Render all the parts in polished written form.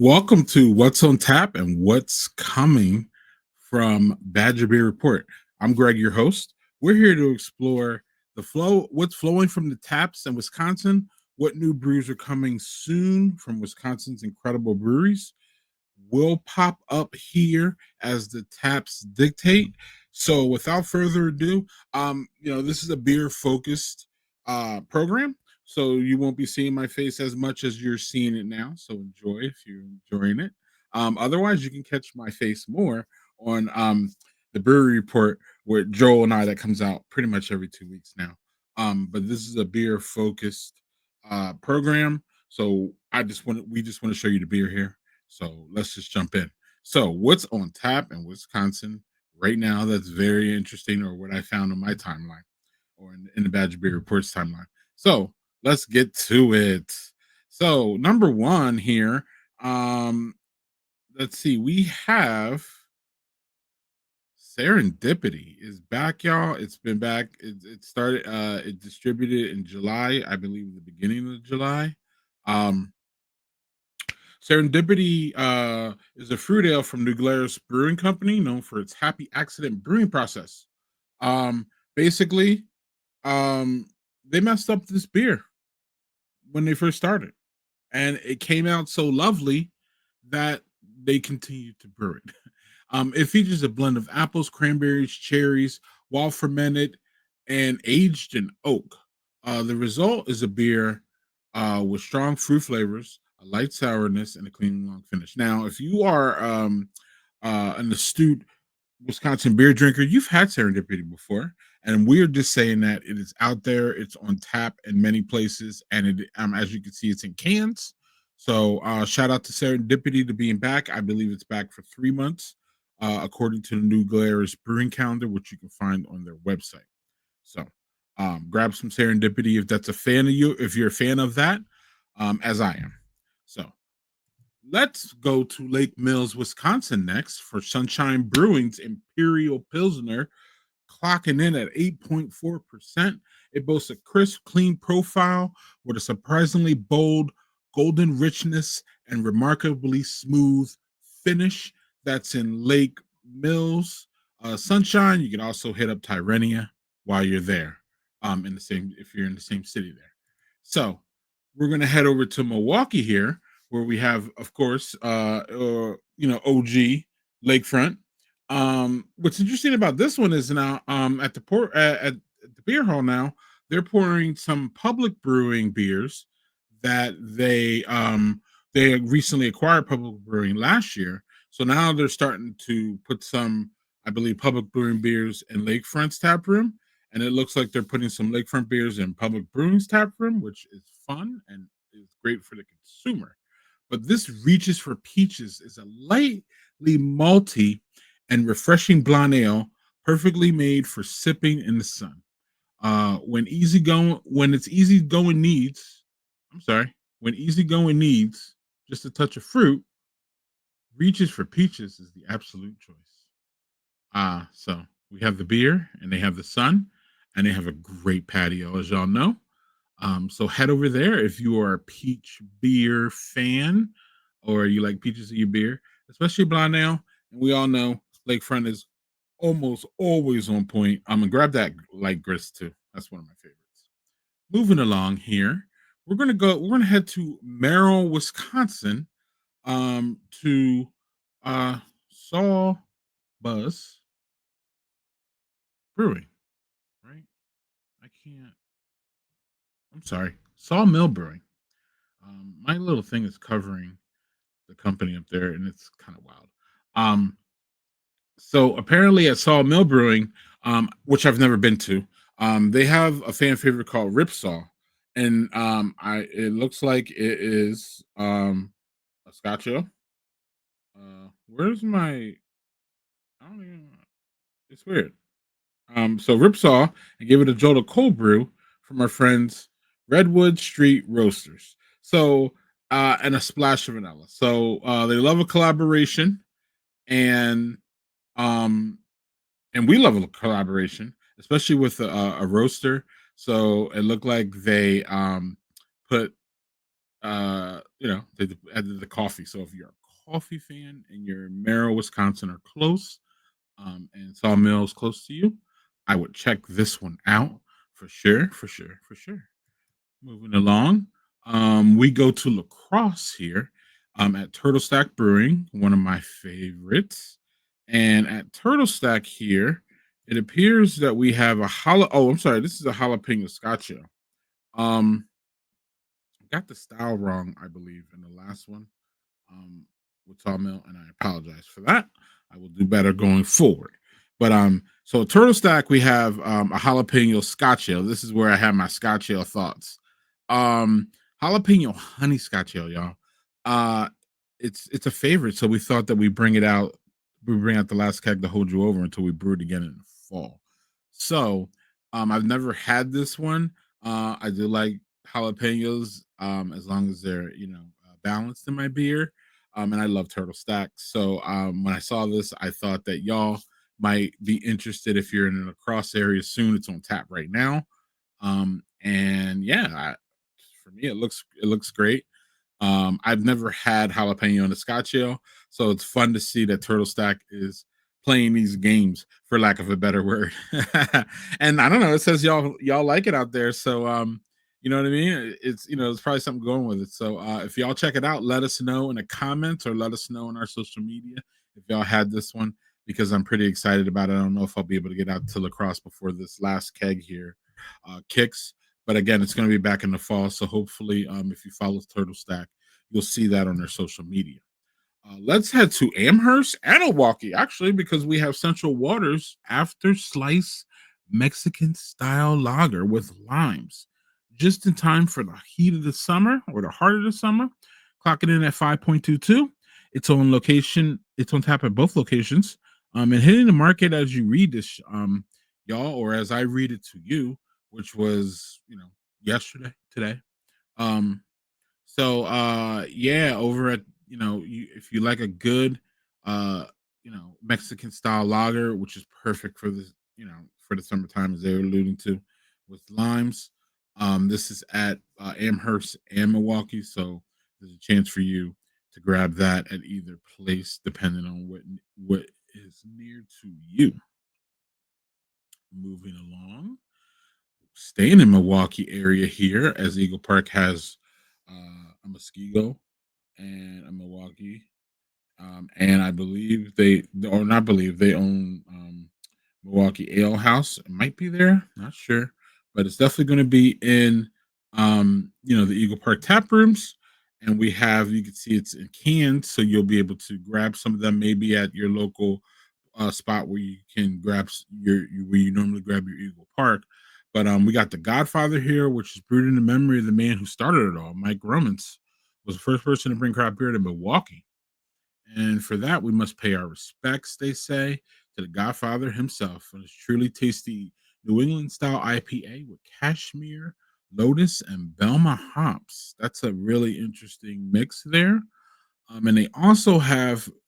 Welcome to What's on Tap and What's Coming from Badger Beer Report. I'm Greg, your host. We're here to explore the flow, what's flowing from the taps in Wisconsin, what new brews are coming soon from Wisconsin's incredible breweries, will pop up here as the taps dictate. So without further ado, this is a beer focused program. So you won't be seeing my face as much as you're seeing it now. So enjoy if you're enjoying it. Otherwise, you can catch my face more on the brewery report with Joel and I that comes out pretty much every 2 weeks now. But this is a beer focused program. So we just want to show you the beer here. So let's just jump in. So, what's on tap in Wisconsin right now that's very interesting, or what I found on my timeline or in the Badger Beer Reports timeline? So, let's get to it. So, number one here, let's see, we have Serendipity is back, y'all. It's been back. It started, it distributed in July, I believe, the beginning of July. Um, Serendipity is a fruit ale from New Glarus Brewing Company, known for its happy accident brewing process. Basically, um, they messed up this beer when they first started, and it came out so lovely that they continued to brew it. It features a blend of apples, cranberries, cherries, while fermented and aged in oak. The result is a beer with strong fruit flavors, a light sourness, and a clean, long finish. Now, if you are an astute Wisconsin beer drinker, you've had Serendipity before, and we're just saying that it is out there. It's on tap in many places, and as you can see, it's in cans. So, shout out to Serendipity to being back. I believe it's back for 3 months, according to the new Glarus Brewing Calendar, which you can find on their website. So, grab some Serendipity if that's a fan of you. If you're a fan of that, as I am. So, let's go to Lake Mills, Wisconsin next for Sunshine Brewing's Imperial Pilsner, clocking in at 8.4%. It boasts a crisp, clean profile with a surprisingly bold, golden richness and remarkably smooth finish. That's in Lake Mills. Sunshine, you can also hit up Tyrrhenia while you're there, in the same if you're in the same city there. So we're gonna head over to Milwaukee here, where we have, of course, OG Lakefront. What's interesting about this one is now at the port at the beer hall now they're pouring some public brewing beers that they recently acquired public brewing last year. So now they're starting to put some, I believe, public brewing beers in Lakefront's tap room, and it looks like they're putting some Lakefront beers in public brewing's tap room, which is fun and is great for the consumer. But this Reaches for Peaches is a lightly malty and refreshing blonde ale, perfectly made for sipping in the sun. When it's easy going needs, I'm sorry, when easy going needs just a touch of fruit, Reaches for Peaches is the absolute choice. So we have the beer and they have the sun and they have a great patio, as y'all know. So head over there if you are a peach beer fan or you like peaches in your beer, especially blonde ale. And we all know Lakefront is almost always on point. I'm gonna grab that light grist too. That's one of my favorites. Moving along here, we're gonna head to Merrill, Wisconsin, to Saw Buzz Brewing, right? I can't. I'm sorry, SawMill Brewing. My little thing is covering the company up there, and it's kind of wild. Um, so apparently at SawMill Brewing, which I've never been to, they have a fan favorite called Ripsaw, and I it looks like it is a Scotch ale. Where's my? I don't even. It's weird. So Ripsaw and give it a jolt of cold brew from our friends Redwood Street Roasters. So and a splash of vanilla. So they love a collaboration, and um and we love a collaboration, especially with a roaster. So it looked like they put they added the coffee. So if you're a coffee fan and you're in Merrill, Wisconsin, or close, and SawMill is close to you, I would check this one out for sure, for sure, for sure. Moving along, we go to lacrosse here, at Turtle Stack Brewing, one of my favorites. And at Turtle Stack here, it appears that we have a oh, I'm sorry, this is a jalapeno scotcho. Um, got the style wrong, I believe, in the last one, um, with Sawmill, and I apologize for that. I will do better going forward. But so Turtle Stack, we have a jalapeno scotch ale. This is where I have my scotch ale thoughts. Um, Jalapeno honey scotch ale, y'all. Uh, it's a favorite, so we thought that we bring it out. We bring out the last keg to hold you over until we brew it again in the fall. So, I've never had this one. I do like jalapenos, as long as they're balanced in my beer. And I love Turtle Stack. So when I saw this, I thought that y'all might be interested if you're in a lacrosse area soon. It's on tap right now. And yeah, for me, it looks great. I've never had jalapeno in a scotch ale, so it's fun to see that Turtle Stack is playing these games, for lack of a better word. And I don't know, it says y'all like it out there, so you know what I mean. It's probably something going with it. So if y'all check it out, let us know in the comments or let us know on our social media if y'all had this one, because I'm pretty excited about it. I don't know if I'll be able to get out to lacrosse before this last keg here kicks. But again, it's going to be back in the fall. So hopefully, if you follow Turtle Stack, you'll see that on their social media. Let's head to Amherst and Milwaukee, actually, because we have Central Waters After Slice Mexican style lager with limes, just in time for the heat of the summer or the heart of the summer. Clocking in at 5.22. It's on location. It's on tap at both locations. And hitting the market as you read this, y'all, or as I read it to you, which was yesterday, today. Um, yeah, over at if you like a good Mexican style lager, which is perfect for this, for the summertime, as they were alluding to, with limes. This is at Amherst and Milwaukee, so there's a chance for you to grab that at either place, depending on what is near to you. Moving along, staying in Milwaukee area here, as Eagle Park has a Muskego and a Milwaukee. And I believe or not believe, they own Milwaukee Ale House. It might be there, not sure, but it's definitely going to be in the Eagle Park tap rooms. And you can see it's in cans, so you'll be able to grab some of them maybe at your local spot where you can grab where you normally grab your Eagle Park. But we got the Godfather here, which is brewed in the memory of the man who started it all. Mike Rummins was the first person to bring craft beer to Milwaukee. And for that, we must pay our respects, they say, to the Godfather himself for his truly tasty New England style IPA with cashmere, lotus, and Belma hops. That's a really interesting mix there. And they also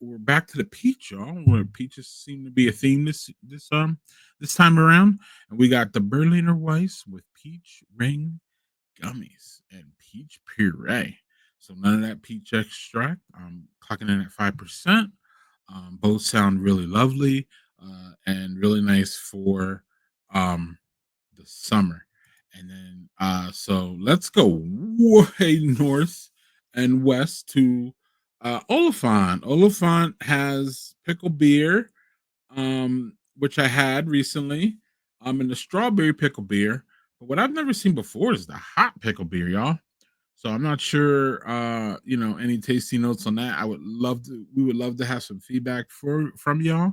we're back to the peach, y'all, where peaches seem to be a theme this time around. And we got the Berliner Weiss with peach ring gummies and peach puree. So none of that peach extract. Clocking in at 5%. Both sound really lovely and really nice for the summer. And then so let's go way north and west to Oliphant. Oliphant has pickle beer, which I had recently. In the strawberry pickle beer. But what I've never seen before is the hot pickle beer, y'all. So I'm not sure, any tasty notes on that. We would love to have some feedback from y'all.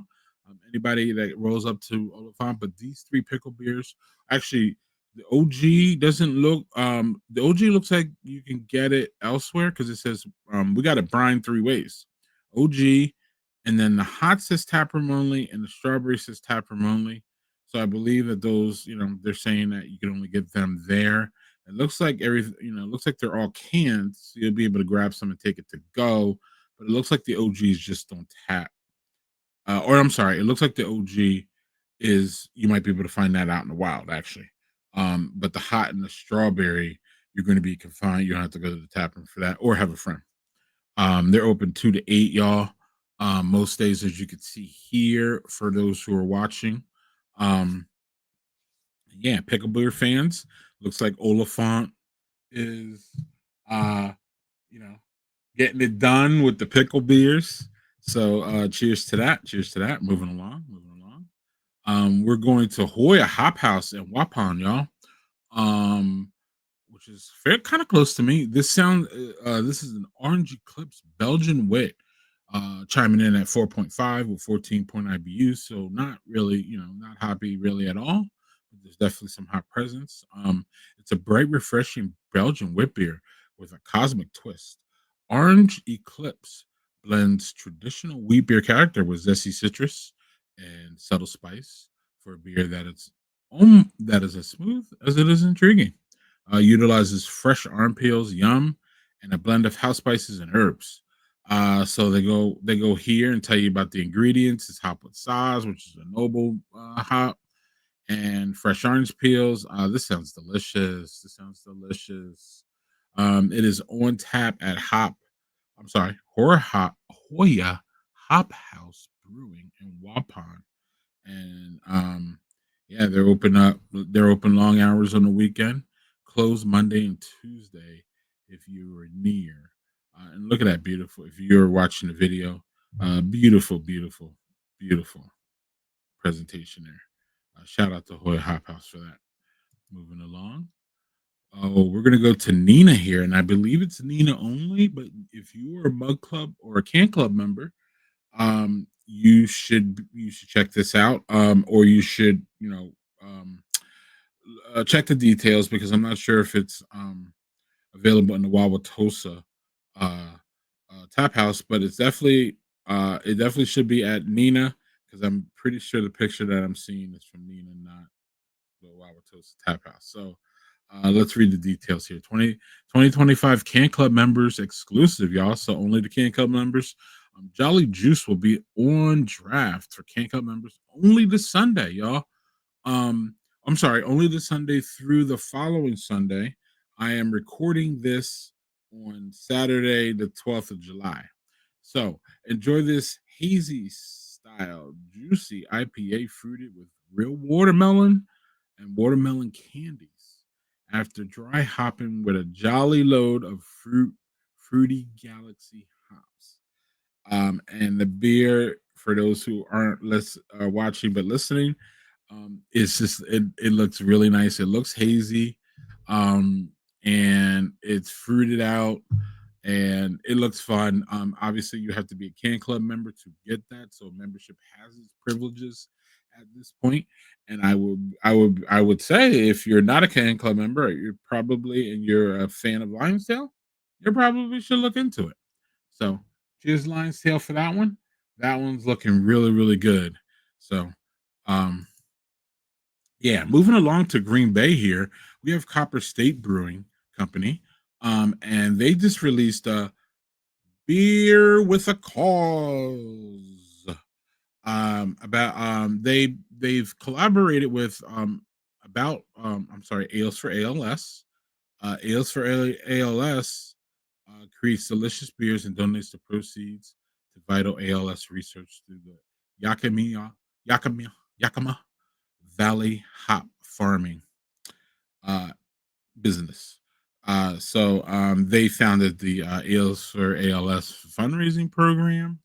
Anybody that rolls up to Oliphant, but these three pickle beers, actually, the OG doesn't look. The OG looks like you can get it elsewhere because it says we got it brine three ways, OG, and then the hot says tap room only, and the strawberry says tap room only. So I believe that those, they're saying that you can only get them there. It looks like it looks like they're all canned, so you'll be able to grab some and take it to go. But it looks like the OG is just on tap. Or I'm sorry, it looks like the OG is you might be able to find that out in the wild, actually. But the hot and the strawberry you're going to be confined. You don't have to go to the tap room for that, or have a friend. They're open 2 to 8, y'all. Most days, as you can see here, for those who are watching. Um, yeah, pickle beer fans. Looks like Oliphant is, uh, you know, getting it done with the pickle beers. So, cheers to that. Cheers to that. Moving along. Moving along. We're going to Hoya Hop House in Waupun, y'all. Um, which is fair, kind of close to me. This is an Orange Eclipse Belgian wit, chiming in at 4.5 with 14 IBUs. So not really, not hoppy really at all. But there's definitely some hot presence. It's a bright, refreshing Belgian wit beer with a cosmic twist. Orange Eclipse blends traditional wheat beer character with zesty citrus and subtle spice for a beer that is as smooth as it is intriguing. Utilizes fresh arm peels, yum, and a blend of house spices and herbs. So they go here and tell you about the ingredients. It's hop with Saz, which is a noble hop, and fresh orange peels. This sounds delicious. This sounds delicious. It is on tap at Hop. I'm sorry, Hoya Hop House Brewing in Waupun, and yeah, they're open long hours on the weekend, closed Monday and Tuesday if you are near. And look at that, beautiful, if you're watching the video, beautiful, beautiful, beautiful presentation there. Shout out to Hoya Hop House for that. Moving along. Oh, we're gonna go to Nina here, and I believe it's Nina only. But if you are a Mug Club or a Can Club member, you should check this out, or you should check the details, because I'm not sure if it's available in the Wauwatosa uh, tap house, but it definitely should be at Nina, because I'm pretty sure the picture that I'm seeing is from Nina, not the Wauwatosa tap house. So let's read the details here. 2025 Can Club members exclusive, y'all. So only the Can Club members. Jolly Juice will be on draft for Can Club members only this Sunday, y'all. I'm sorry, only this Sunday through the following Sunday. I am recording this on Saturday, the 12th of July. So enjoy this hazy style, juicy IPA fruited with real watermelon and watermelon candies after dry hopping with a jolly load of fruity galaxy hops. And the beer, for those who aren't watching but listening, it's just it looks really nice. It looks hazy, um, and it's fruited out, and it looks fun. Obviously, you have to be a Can Club member to get that, so membership has its privileges at this point. And I would say, if you're not a Can Club member, you're a fan of Lionsdale, you probably should look into it. So, cheers, Lionsdale, for that one. That one's looking really, really good. So, um, yeah, moving along to Green Bay here, we have Copper State Brewing Company, and they just released a beer with a cause. About they've collaborated with about I'm sorry, Ales for ALS. Ales for ALS creates delicious beers and donates the proceeds to vital ALS research through the Yakima Yakima Valley Hop Farming uh, business. They founded the Ales for ALS fundraising program.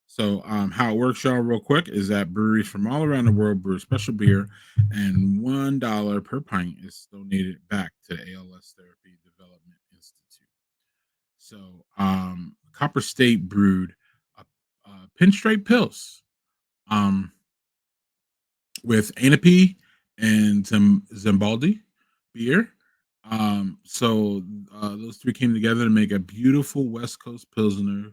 So how it works, y'all, real quick, is that breweries from all around the world brew special beer, and $1 per pint is donated back to the ALS Therapy Development Institute. So Copper State brewed pinstripe pills. Um, with Anapi and Zambaldi beer. Those three came together to make a beautiful West Coast Pilsner,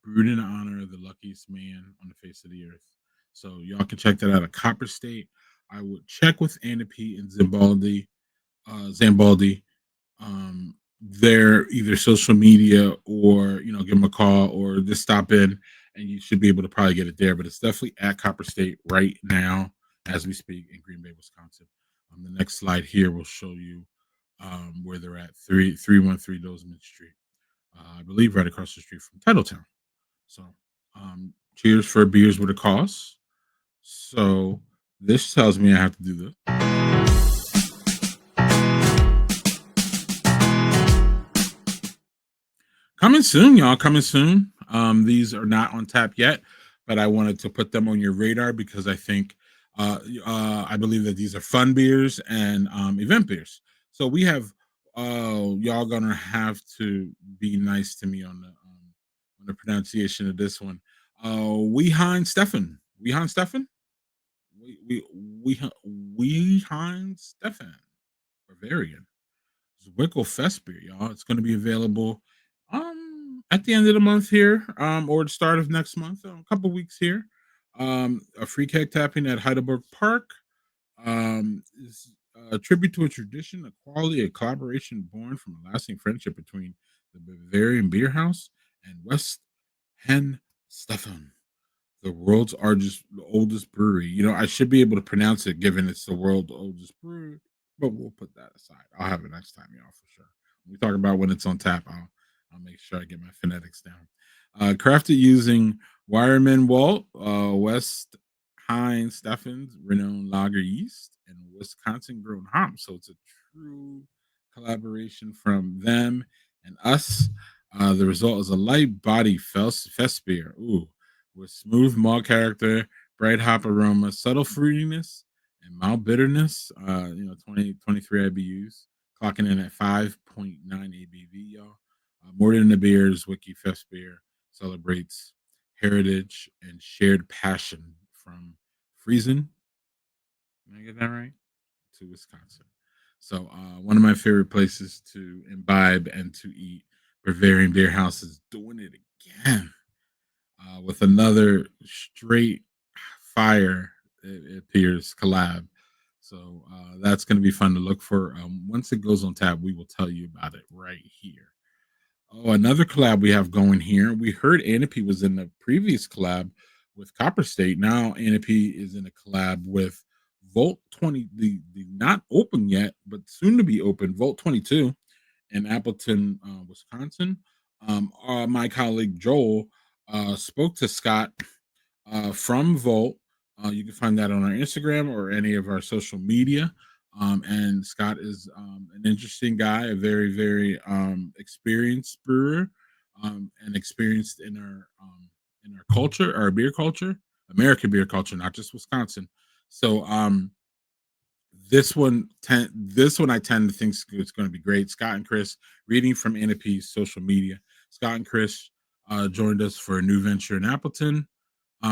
brewed in honor of the luckiest man on the face of the earth. So y'all can check that out at Copper State. I would check with Anapi and Zambaldi, their either social media, or give them a call, or just stop in, and you should be able to probably get it there. But it's definitely at Copper State right now as we speak in Green Bay, Wisconsin. The next slide here will show you where they're at 313 Dozeman Street. I believe right across the street from Titletown. So, cheers for beers with a cause. So, this tells me I have to do this. Coming soon, y'all. Coming soon. These are not on tap yet, but I wanted to put them on your radar because I think, I believe that these are fun beers and event beers. So we have, y'all gonna have to be nice to me on the pronunciation of this one. Weehan Stefan. Weehan Stefan. We we Weehan Stefan. Bavarian. Zwickel Fest beer, y'all. It's going to be available at the end of the month here, or the start of next month, a couple weeks here. A free keg tapping at Heidelberg Park. Is a tribute to a tradition, a quality, a collaboration born from a lasting friendship between the Bavarian Bier Haus and West Hen Stefan, the world's oldest brewery. You know, I should be able to pronounce it given it's the world's oldest brewery, but we'll put that aside. I'll have it next time, y'all, for sure. When we talk about when it's on tap, I'll make sure I get my phonetics down. Crafted using Wireman Walt, West Heinz Steffens, renowned lager yeast, and Wisconsin grown hops. So it's a true collaboration from them and us. The result is a light body fest beer. Ooh, with smooth malt character, bright hop aroma, subtle fruitiness, and mild bitterness. 23 IBUs, clocking in at 5.9 ABV, y'all. More than the beers, Wiki Fest beer celebrates heritage and shared passion from Friesen. Did I get that right? To Wisconsin. So, one of my favorite places to imbibe and to eat. Bavarian Beer House is doing it again with another straight fire, it appears, collab. So that's going to be fun to look for. Once it goes on tap, we will tell you about it right here. Oh, another collab we have going here. We heard Anapy was in the previous collab with Copper State. Now Anapy is in a collab with Volt 20, the not open yet, but soon to be open, Volt 22 in Appleton, Wisconsin. My colleague Joel spoke to Scott from Volt. You can find that on our Instagram or any of our social media. And Scott is an interesting guy, a very, very experienced brewer, and experienced in our culture, our beer culture, American beer culture, not just Wisconsin. So this one I tend to think it's going to be great. Scott and Chris, reading from Anapy's social media. Scott and Chris joined us for a new venture in Appleton,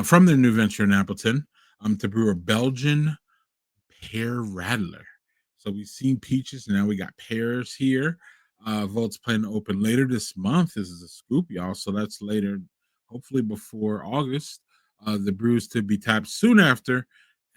from their new venture in Appleton, to brew a Belgian pear rattler. So we've seen peaches, now we got pears here. Volt's planning to open later this month. This is a scoop, y'all. So that's later, hopefully before August. The brews to be tapped soon after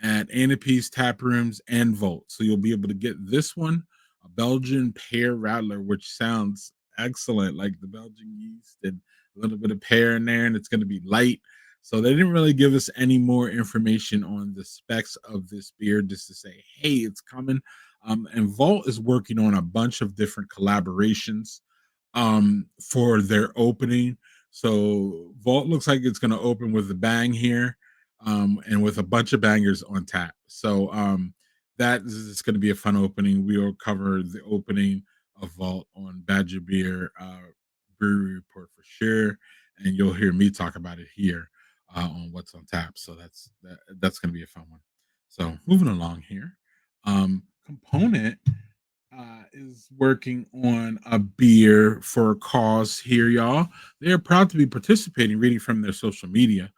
at Anapy's tap rooms and Volt. So you'll be able to get this one, a Belgian pear rattler, which sounds excellent, like the Belgian yeast and a little bit of pear in there, and it's going to be light. So they didn't really give us any more information on the specs of this beer, just to say, hey, it's coming. And Vault is working on a bunch of different collaborations for their opening. So Vault looks like it's going to open with a bang here, and with a bunch of bangers on tap. So that is going to be a fun opening. We will cover the opening of Vault on Badger Beer Brewery Report for sure, and you'll hear me talk about it here on what's on tap. So that's going to be a fun one. So moving along here, Component is working on a beer for a cause here, y'all. They are proud to be participating, reading from their social media,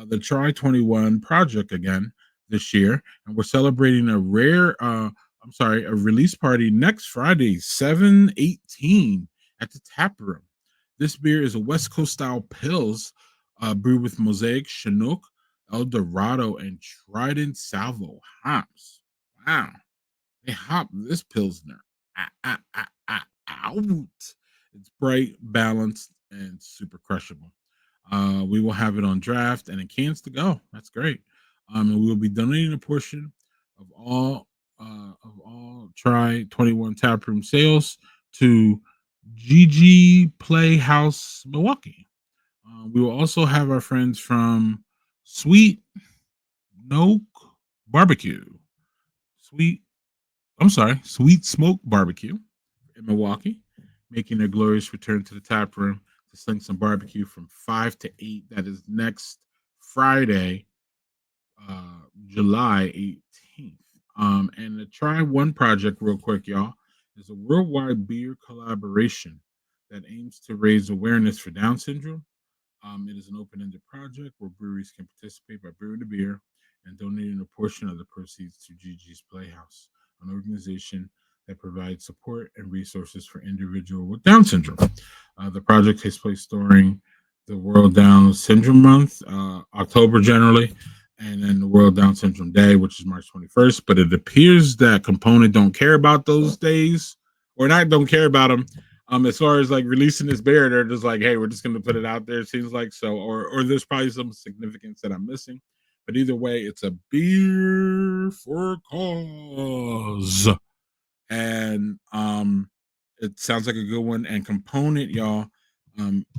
the Try 21 project again this year, and we're celebrating a release party next Friday, 7/18 at the Tap Room. This beer is a West Coast style pils, brewed with Mosaic, Chinook, El Dorado, and Trident Salvo hops. Wow. They hop this Pilsner out. It's bright, balanced, and super crushable. We will have it on draft and in cans to go. That's great. And we will be donating a portion of all of all Try 21 taproom sales to GG Playhouse Milwaukee. We will also have our friends from Sweet Noke Barbecue. Sweet, I'm sorry, Sweet Smoke Barbecue in Milwaukee, making their glorious return to the tap room to sling some barbecue from 5 to 8. That is next Friday, July 18th. And the Try One project, real quick, y'all, is a worldwide beer collaboration that aims to raise awareness for Down syndrome. It is an open ended project where breweries can participate by brewing a beer and donating a portion of the proceeds to Gigi's Playhouse, an organization that provides support and resources for individuals with Down syndrome. The project takes place during the World Down Syndrome Month, October generally, and then the World Down Syndrome Day, which is March 21st. But it appears that Component don't care about those days, or not don't care about them. As far as like releasing this beer, they're just like, hey, we're just gonna put it out there. It seems like so, or there's probably some significance that I'm missing. But either way, it's a beer for cause, and it sounds like a good one. And Component, y'all,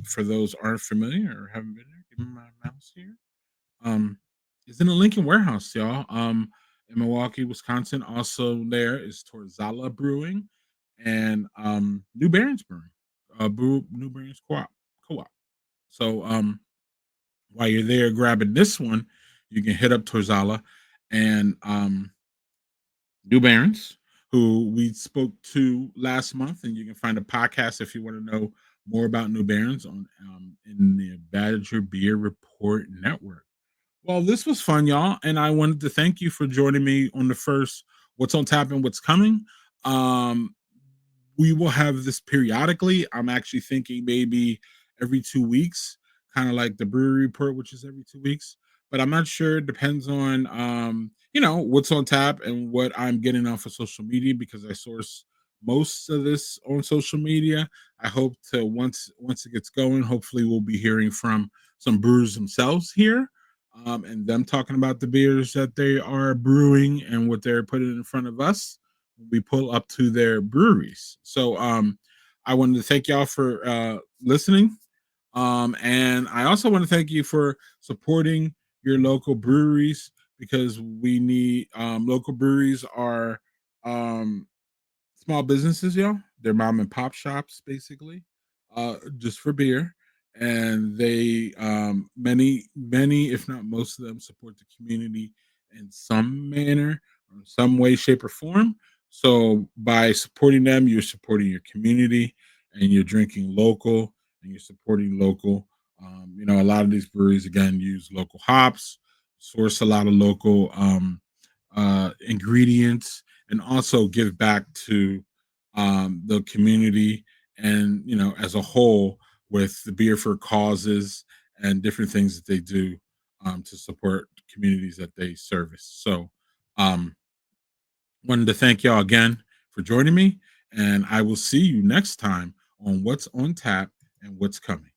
for those aren't familiar or haven't been there, give me my mouse here. Um, is in a Lincoln warehouse, y'all. In Milwaukee, Wisconsin. Also there is Torzala Brewing and New Barons Brewing, New Barons Co-op. So while you're there grabbing this one, you can hit up Torzala and New Barons, who we spoke to last month, and you can find a podcast if you want to know more about New Barons on in the Badger Beer Report Network. Well, this was fun, y'all, and I wanted to thank you for joining me on the first "What's on Tap and What's Coming." Um, we will have this periodically. I'm actually thinking maybe every 2 weeks, kind of like the brewery report, which is every 2 weeks. But I'm not sure. It depends on what's on tap and what I'm getting off of social media because I source most of this on social media. I hope to once it gets going, hopefully we'll be hearing from some brewers themselves here. And them talking about the beers that they are brewing and what they're putting in front of us we pull up to their breweries. So I wanted to thank y'all for listening. And I also want to thank you for supporting your local breweries because we need local breweries are um, small businesses, y'all. They're mom and pop shops, basically, just for beer. And they, many, if not most of them, support the community in some manner, or some way, shape, or form. So by supporting them, you're supporting your community, and you're drinking local, and you're supporting local. A lot of these breweries again use local hops, source a lot of local ingredients, and also give back to the community and as a whole with the beer for causes and different things that they do to support communities that they service. So um wanted to thank y'all again for joining me, and I will see you next time on What's on Tap and What's Coming.